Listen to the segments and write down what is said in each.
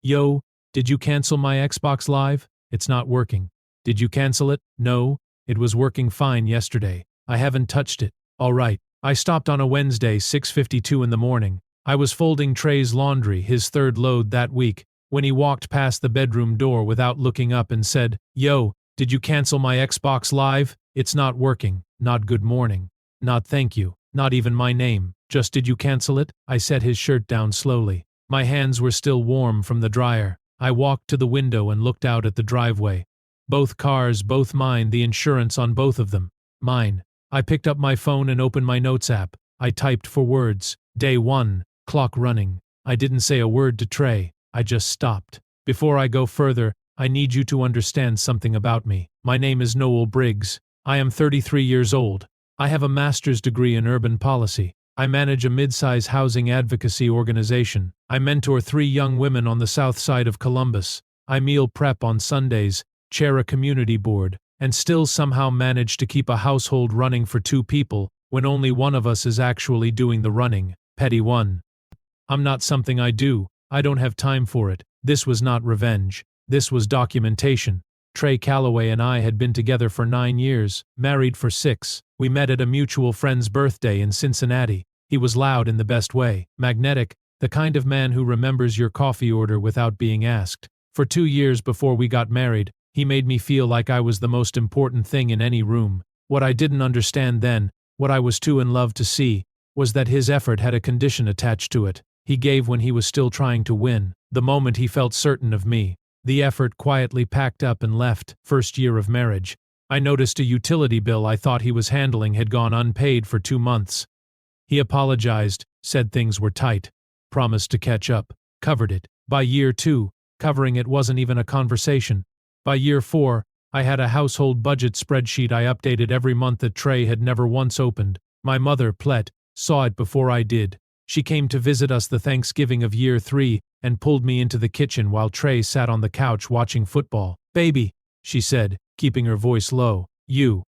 Yo, did you cancel my Xbox Live? It's not working. Did you cancel it? No, it was working fine yesterday. I haven't touched it. Alright. I stopped on a Wednesday, 6:52 in the morning. I was folding Trey's laundry, his third load that week, when he walked past the bedroom door without looking up and said, Yo, did you cancel my Xbox Live? It's not working. Not good morning. Not thank you. Not even my name. Just did you cancel it? I set his shirt down slowly. My hands were still warm from the dryer. I walked to the window and looked out at the driveway. Both cars, both mine, the insurance on both of them. Mine. I picked up my phone and opened my notes app. I typed 4 words. Day 1. Clock running. I didn't say a word to Trey. I just stopped. Before I go further, I need you to understand something about me. My name is Noel Briggs. I am 33 years old. I have a master's degree in urban policy. I manage a mid-size housing advocacy organization. I mentor 3 young women on the south side of Columbus. I meal prep on Sundays, chair a community board, and still somehow manage to keep a household running for 2 people when only one of us is actually doing the running. Petty 1. I'm not something I do. I don't have time for it. This was not revenge. This was documentation. Trey Calloway and I had been together for 9 years, married for 6. We met at a mutual friend's birthday in Cincinnati. He was loud in the best way, magnetic, the kind of man who remembers your coffee order without being asked. For 2 years before we got married, he made me feel like I was the most important thing in any room. What I didn't understand then, what I was too in love to see, was that his effort had a condition attached to it. He gave when he was still trying to win, the moment he felt certain of me. The effort quietly packed up and left. First year of marriage. I noticed a utility bill I thought he was handling had gone unpaid for 2 months. He apologized, said things were tight, promised to catch up, covered it. By year 2, covering it wasn't even a conversation. By year 4, I had a household budget spreadsheet I updated every month that Trey had never once opened. My mother, Plet, saw it before I did. She came to visit us the Thanksgiving of year 3 and pulled me into the kitchen while Trey sat on the couch watching football. Baby, she said, keeping her voice low. You've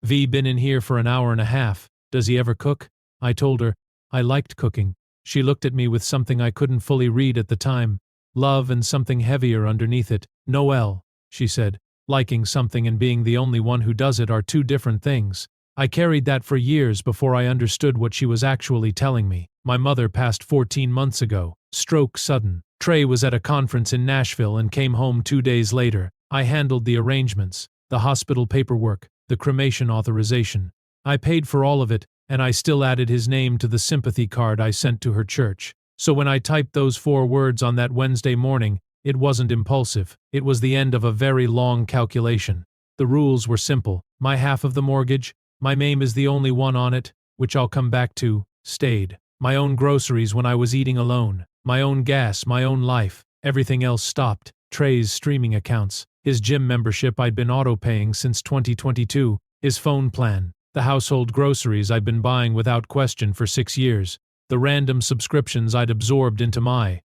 been in here for an hour and a half. Does he ever cook? I told her. I liked cooking. She looked at me with something I couldn't fully read at the time. Love and something heavier underneath it. Noel, she said. Liking something and being the only one who does it are 2 different things. I carried that for years before I understood what she was actually telling me. My mother passed 14 months ago. Stroke sudden. Trey was at a conference in Nashville and came home 2 days later. I handled the arrangements, the hospital paperwork, the cremation authorization. I paid for all of it, and I still added his name to the sympathy card I sent to her church. So when I typed those 4 words on that Wednesday morning, it wasn't impulsive. It was the end of a very long calculation. The rules were simple. My half of the mortgage, my name is the only one on it, which I'll come back to, stayed. My own groceries when I was eating alone. My own gas, my own life. Everything else stopped. Trey's streaming accounts. His gym membership I'd been auto-paying since 2022. His phone plan. The household groceries I'd been buying without question for 6 years. The random subscriptions I'd absorbed into my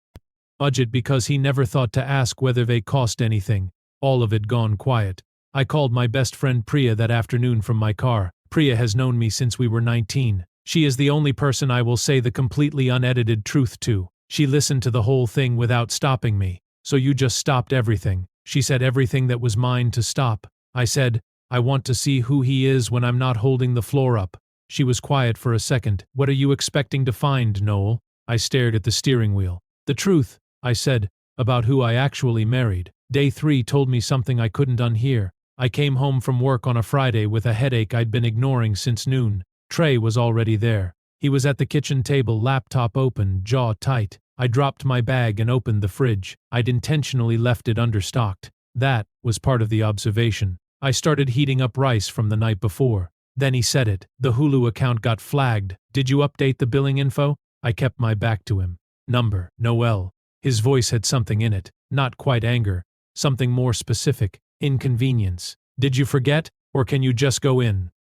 budget because he never thought to ask whether they cost anything. All of it gone quiet. I called my best friend Priya that afternoon from my car. Priya has known me since we were 19. She is the only person I will say the completely unedited truth to. She listened to the whole thing without stopping me. So you just stopped everything. She said everything that was mine to stop. I said, I want to see who he is when I'm not holding the floor up. She was quiet for a second. What are you expecting to find, Noel? I stared at the steering wheel. The truth, I said, about who I actually married. Day 3 told me something I couldn't unhear. I came home from work on a Friday with a headache I'd been ignoring since noon. Trey was already there. He was at the kitchen table, laptop open, jaw tight. I dropped my bag and opened the fridge. I'd intentionally left it understocked. That was part of the observation. I started heating up rice from the night before. Then he said it. The Hulu account got flagged. Did you update the billing info? I kept my back to him. Number, Noel. His voice had something in it. Not quite anger. Something more specific. Inconvenience. Did you forget? Or can you just go in?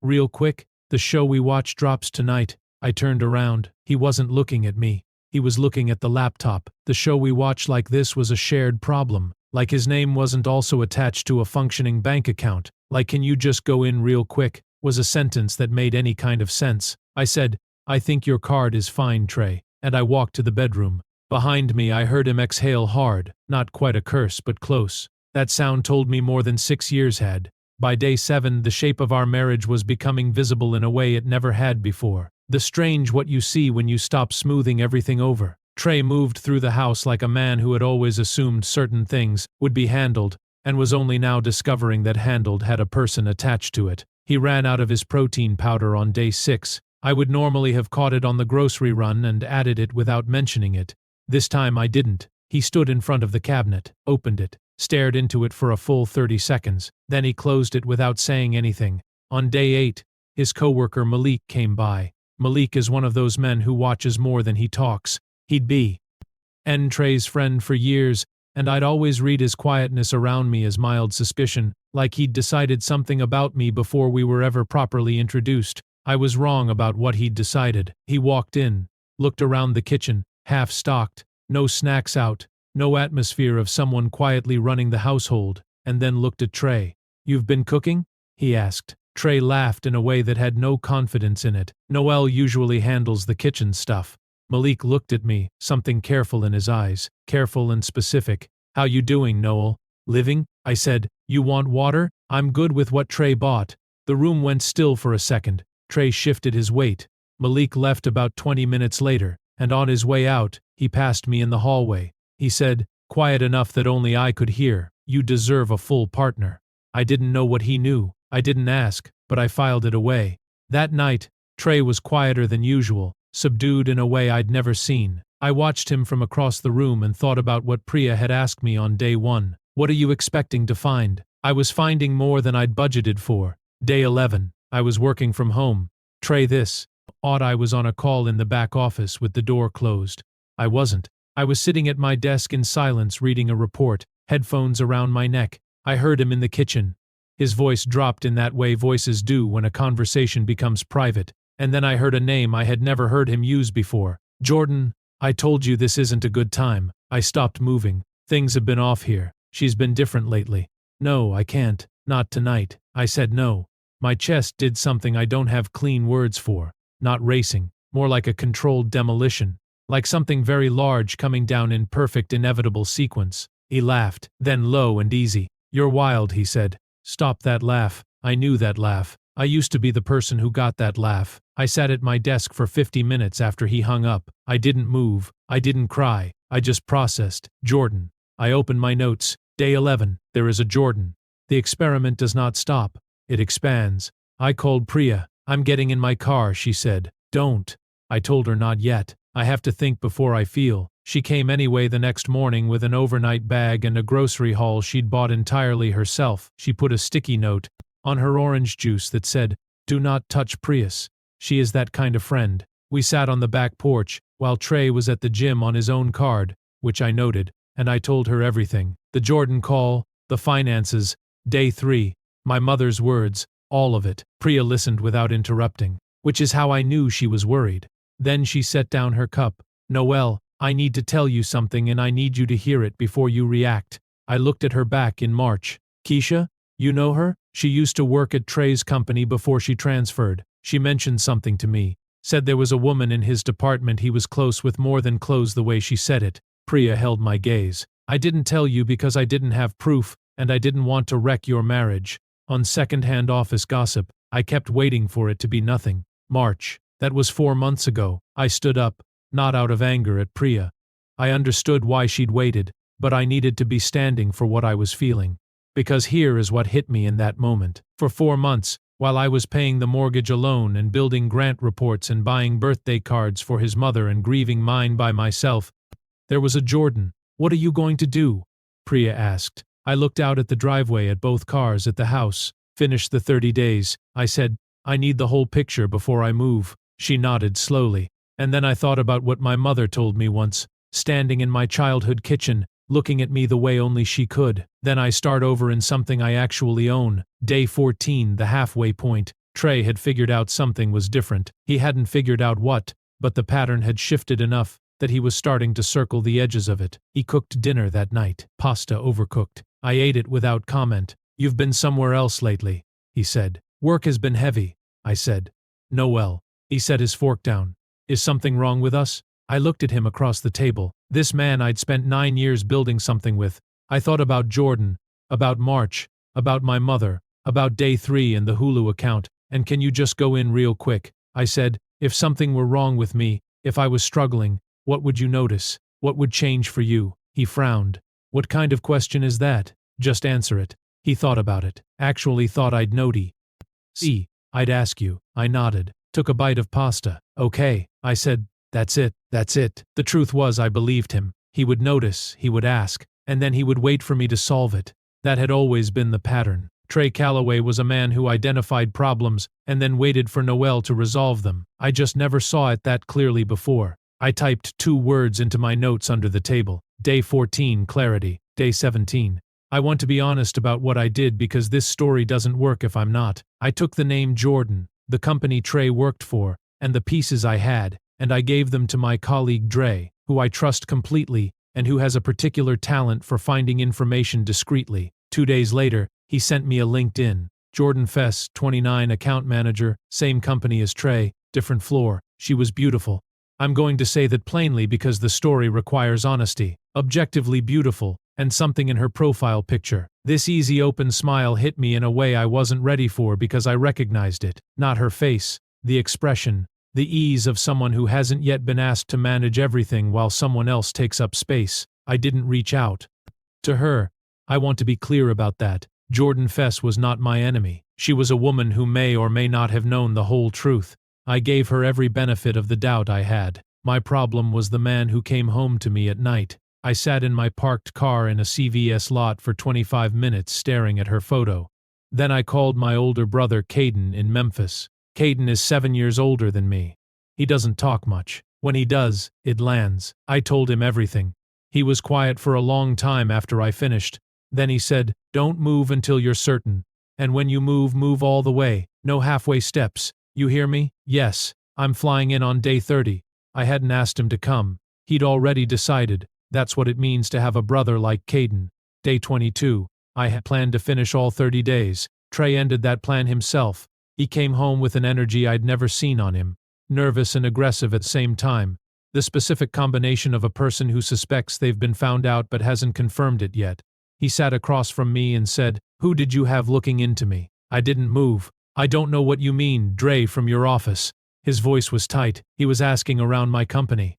Real quick. The show we watch drops tonight. I turned around. He wasn't looking at me. He was looking at the laptop. The show we watch like this was a shared problem. Like his name wasn't also attached to a functioning bank account. Like can you just go in real quick? Was a sentence that made any kind of sense. I said, I think your card is fine, Trey. And I walked to the bedroom. Behind me, I heard him exhale hard, not quite a curse, but close. That sound told me more than 6 years had. By day 7, the shape of our marriage was becoming visible in a way it never had before. The strange what you see when you stop smoothing everything over. Trey moved through the house like a man who had always assumed certain things would be handled, and was only now discovering that handled had a person attached to it. He ran out of his protein powder on day 6. I would normally have caught it on the grocery run and added it without mentioning it. This time I didn't. He stood in front of the cabinet, opened it, stared into it for a full 30 seconds, then he closed it without saying anything. On day 8, his coworker Malik came by. Malik is one of those men who watches more than he talks. He'd be Trey's friend for years, and I'd always read his quietness around me as mild suspicion, like he'd decided something about me before we were ever properly introduced. I was wrong about what he'd decided. He walked in, looked around the kitchen, half-stocked, no snacks out, no atmosphere of someone quietly running the household, and then looked at Trey. "You've been cooking?" he asked. Trey laughed in a way that had no confidence in it. "Noel usually handles the kitchen stuff." Malik looked at me, something careful in his eyes, careful and specific. "How you doing, Noel?" "Living?" I said. "You want water?" "I'm good with what Trey bought." The room went still for a second. Trey shifted his weight. Malik left about 20 minutes later, and on his way out, he passed me in the hallway. He said, quiet enough that only I could hear, "You deserve a full partner." I didn't know what he knew. I didn't ask, but I filed it away. That night, Trey was quieter than usual, subdued in a way I'd never seen. I watched him from across the room and thought about what Priya had asked me on day 1. "What are you expecting to find?" I was finding more than I'd budgeted for. Day 11, I was working from home. Trey this. Odd I was on a call in the back office with the door closed. I wasn't. I was sitting at my desk in silence reading a report, headphones around my neck. I heard him in the kitchen. His voice dropped in that way voices do when a conversation becomes private, and then I heard a name I had never heard him use before. "Jordan, I told you this isn't a good time." I stopped moving. "Things have been off here. She's been different lately." "No, I can't. Not tonight." I said no. My chest did something I don't have clean words for. Not racing, more like a controlled demolition. Like something very large coming down in perfect inevitable sequence. He laughed, then low and easy. "You're wild," he said. "Stop that laugh." I knew that laugh. I used to be the person who got that laugh. I sat at my desk for 50 minutes after he hung up. I didn't move. I didn't cry. I just processed. "Jordan." I opened my notes. Day 11. There is a Jordan. The experiment does not stop. It expands. I called Priya. "I'm getting in my car," she said. "Don't." I told her not yet. I have to think before I feel. She came anyway the next morning with an overnight bag and a grocery haul she'd bought entirely herself. She put a sticky note on her orange juice that said, "Do not touch Prius. She is that kind of friend." We sat on the back porch, while Trey was at the gym on his own card, which I noted, and I told her everything. The Jordan call, the finances, day 3, my mother's words, all of it. Priya listened without interrupting, which is how I knew she was worried. Then she set down her cup. "Noel, I need to tell you something and I need you to hear it before you react." I looked at her back in March. "Keisha? You know her? She used to work at Trey's company before she transferred. She mentioned something to me. Said there was a woman in his department he was close with, more than close the way she said it." Priya held my gaze. "I didn't tell you because I didn't have proof, and I didn't want to wreck your marriage. On second-hand office gossip, I kept waiting for it to be nothing." March. That was 4 months ago. I stood up, not out of anger at Priya. I understood why she'd waited, but I needed to be standing for what I was feeling. Because here is what hit me in that moment. For 4 months, while I was paying the mortgage alone and building grant reports and buying birthday cards for his mother and grieving mine by myself, there was a Jordan. "What are you going to do?" Priya asked. I looked out at the driveway at both cars at the house. "Finish the 30 days, I said. "I need the whole picture before I move." She nodded slowly. And then I thought about what my mother told me once, standing in my childhood kitchen, looking at me the way only she could. Then I start over in something I actually own. Day 14, the halfway point. Trey had figured out something was different. He hadn't figured out what, but the pattern had shifted enough that he was starting to circle the edges of it. He cooked dinner that night. Pasta overcooked. I ate it without comment. "You've been somewhere else lately," he said. "Work has been heavy," I said. "Noel." He set his fork down. "Is something wrong with us?" I looked at him across the table. This man I'd spent 9 years building something with. I thought about Jordan, about March, about my mother, about day 3 and the Hulu account. And can you just go in real quick? I said, if something were wrong with me, if I was struggling, what would you notice? What would change for you? He frowned. What kind of question is that? Just answer it. He thought about it. Actually thought I'd noti. See, I'd ask you. I nodded. Took a bite of pasta. Okay, I said, that's it. The truth was I believed him. He would notice, he would ask, and then he would wait for me to solve it. That had always been the pattern. Trey Calloway was a man who identified problems and then waited for Noel to resolve them. I just never saw it that clearly before. I typed 2 words into my notes under the table. Day 14, clarity. Day 17. I want to be honest about what I did because this story doesn't work if I'm not. I took the name Jordan, the company Trey worked for, and the pieces I had, and I gave them to my colleague Dre, who I trust completely and who has a particular talent for finding information discreetly. 2 days later, he sent me a LinkedIn. Jordan Fess, 29, account manager, same company as Trey, different floor. She was beautiful. I'm going to say that plainly because the story requires honesty. Objectively beautiful, and something in her profile picture. This easy open smile hit me in a way I wasn't ready for because I recognized it. Not her face, the expression, the ease of someone who hasn't yet been asked to manage everything while someone else takes up space. I didn't reach out to her. I want to be clear about that. Jordan Fess was not my enemy. She was a woman who may or may not have known the whole truth. I gave her every benefit of the doubt I had. My problem was the man who came home to me at night. I sat in my parked car in a CVS lot for 25 minutes staring at her photo. Then I called my older brother Caden in Memphis. Caden is 7 years older than me. He doesn't talk much. When he does, it lands. I told him everything. He was quiet for a long time after I finished. Then he said, don't move until you're certain. And when you move, move all the way. No halfway steps. You hear me? Yes. I'm flying in on day 30. I hadn't asked him to come. He'd already decided. That's what it means to have a brother like Caden. Day 22. I had planned to finish all 30 days. Trey ended that plan himself. He came home with an energy I'd never seen on him. Nervous and aggressive at the same time. The specific combination of a person who suspects they've been found out but hasn't confirmed it yet. He sat across from me and said, who did you have looking into me? I didn't move. I don't know what you mean, Dre from your office. His voice was tight. He was asking around my company.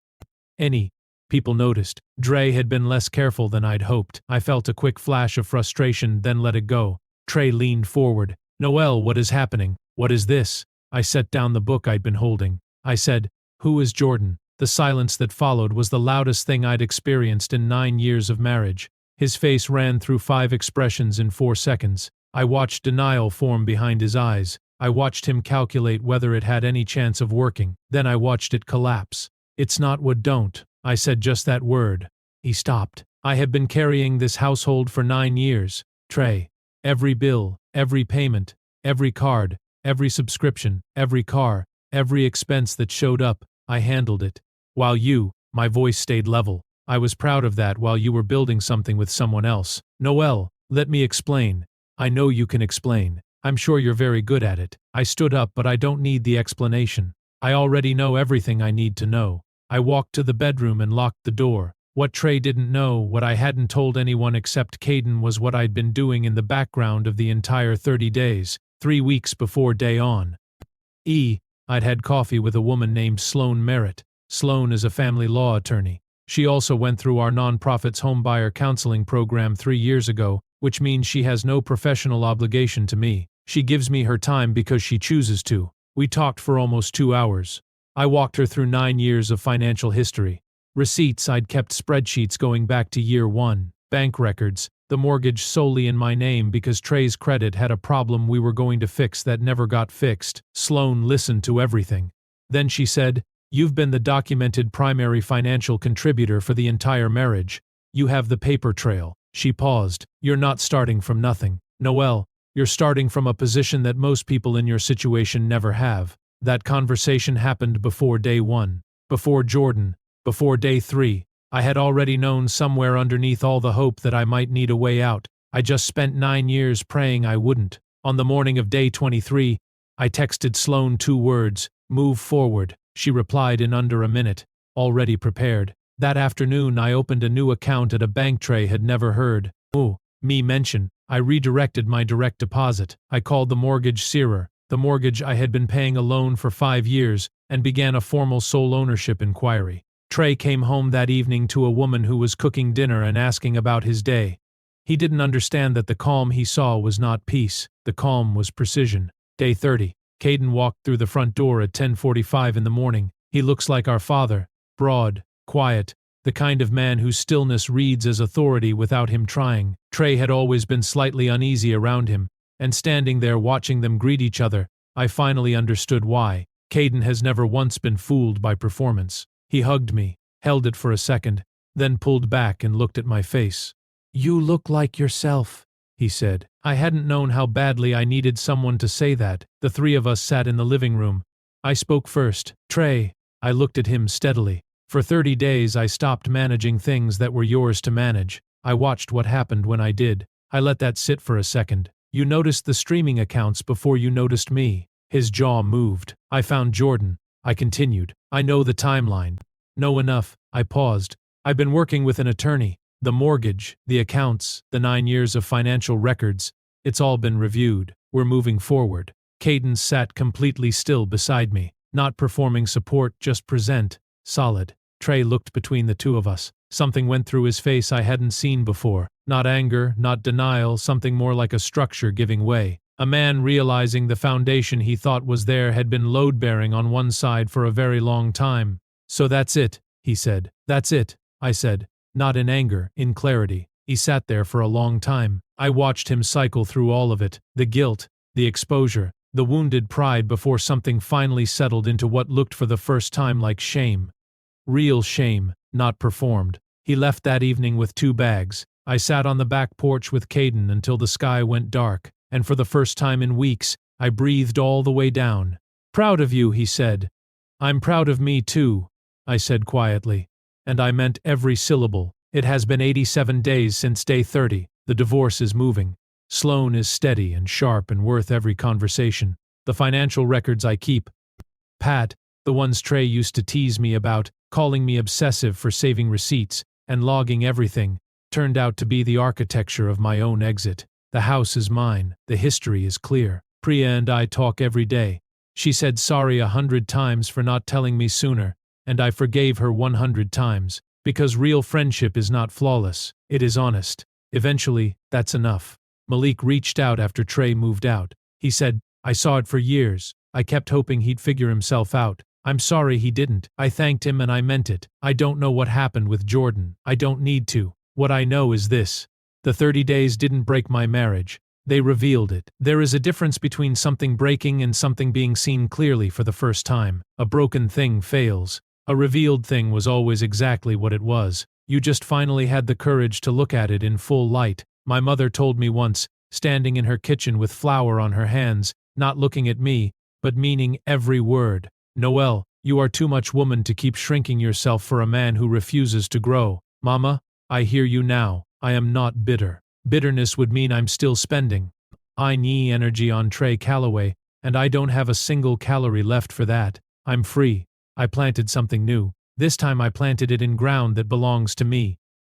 Any people noticed. Dre had been less careful than I'd hoped. I felt a quick flash of frustration, then let it go. Trey leaned forward. Noel, what is happening? What is this? I set down the book I'd been holding. I said, who is Jordan? The silence that followed was the loudest thing I'd experienced in 9 years of marriage. His face ran through 5 expressions in 4 seconds. I watched denial form behind his eyes. I watched him calculate whether it had any chance of working. Then I watched it collapse. It's not what don't. I said just that word. He stopped. I have been carrying this household for 9 years. Trey. Every bill, every payment, every card, every subscription, every car, every expense that showed up, I handled it. While you, my voice stayed level. I was proud of that while you were building something with someone else. Noel, let me explain. I know you can explain. I'm sure you're very good at it. I stood up, but I don't need the explanation. I already know everything I need to know. I walked to the bedroom and locked the door. What Trey didn't know, what I hadn't told anyone except Caden, was what I'd been doing in the background of the entire 30 days, 3 weeks before day on. I'd had coffee with a woman named Sloan Merritt. Sloan is a family law attorney. She also went through our nonprofit's homebuyer counseling program 3 years ago, which means she has no professional obligation to me. She gives me her time because she chooses to. We talked for almost 2 hours. I walked her through 9 years of financial history. Receipts, I'd kept spreadsheets going back to year 1. Bank records, the mortgage solely in my name because Trey's credit had a problem we were going to fix that never got fixed. Sloan listened to everything. Then she said, you've been the documented primary financial contributor for the entire marriage. You have the paper trail. She paused. You're not starting from nothing. Noel, you're starting from a position that most people in your situation never have. That conversation happened before day 1. Before Jordan. Before day 3. I had already known somewhere underneath all the hope that I might need a way out. I just spent 9 years praying I wouldn't. On the morning of day 23, I texted Sloan 2 words, move forward. She replied in under a minute. already prepared. That afternoon I opened a new account at a bank Trey had never heard me mention. I redirected my direct deposit. I called the mortgage searer, the mortgage I had been paying alone for 5 years, and began a formal sole ownership inquiry. Trey came home that evening to a woman who was cooking dinner and asking about his day. He didn't understand that the calm he saw was not peace, the calm was precision. Day 30. Caden walked through the front door at 10:45 in the morning. He looks like our father, broad, quiet, the kind of man whose stillness reads as authority without him trying. Trey had always been slightly uneasy around him, and standing there watching them greet each other, I finally understood why. Caden has never once been fooled by performance. He hugged me, held it for a second, then pulled back and looked at my face. "You look like yourself," he said. I hadn't known how badly I needed someone to say that. The three of us sat in the living room. I spoke first. "Trey." I looked at him steadily. "For 30 days I stopped managing things that were yours to manage. I watched what happened when I did. I let that sit for a second. You noticed the streaming accounts before you noticed me." His jaw moved. "I found Jordan," I continued. "I know the timeline." "Know enough." I paused. "I've been working with an attorney. The mortgage, the accounts, the 9 years of financial records, it's all been reviewed. We're moving forward." Caden sat completely still beside me, not performing support, just present, solid. Trey looked between the two of us. Something went through his face I hadn't seen before. Not anger, not denial, something more like a structure giving way. A man realizing the foundation he thought was there had been load-bearing on one side for a very long time. "So that's it," he said. "That's it," I said. Not in anger, in clarity. He sat there for a long time. I watched him cycle through all of it, the guilt, the exposure, the wounded pride before something finally settled into what looked for the first time like shame. Real shame, not performed. He left that evening with 2 bags. I sat on the back porch with Caden until the sky went dark, and for the first time in weeks, I breathed all the way down. "Proud of you," he said. "I'm proud of me too," I said quietly. And I meant every syllable. It has been 87 days since day 30. The divorce is moving. Sloan is steady and sharp and worth every conversation. The financial records I keep, Pat, the ones Trey used to tease me about, calling me obsessive for saving receipts and logging everything, turned out to be the architecture of my own exit. The house is mine. The history is clear. Priya and I talk every day. She said sorry 100 times for not telling me sooner, and I forgave her 100 times, because real friendship is not flawless, it is honest. Eventually, that's enough. Malik reached out after Trey moved out. He said, "I saw it for years. I kept hoping he'd figure himself out. I'm sorry he didn't." I thanked him and I meant it. I don't know what happened with Jordan. I don't need to. What I know is this. The 30 days didn't break my marriage. They revealed it. There is a difference between something breaking and something being seen clearly for the first time. A broken thing fails. A revealed thing was always exactly what it was. You just finally had the courage to look at it in full light. My mother told me once, standing in her kitchen with flour on her hands, not looking at me, but meaning every word. "Noelle, you are too much woman to keep shrinking yourself for a man who refuses to grow." Mama, I hear you now. I am not bitter. Bitterness would mean I'm still spending energy on Trey Calloway, and I don't have a single calorie left for that. I'm free. I planted something new. This time I planted it in ground that belongs to me.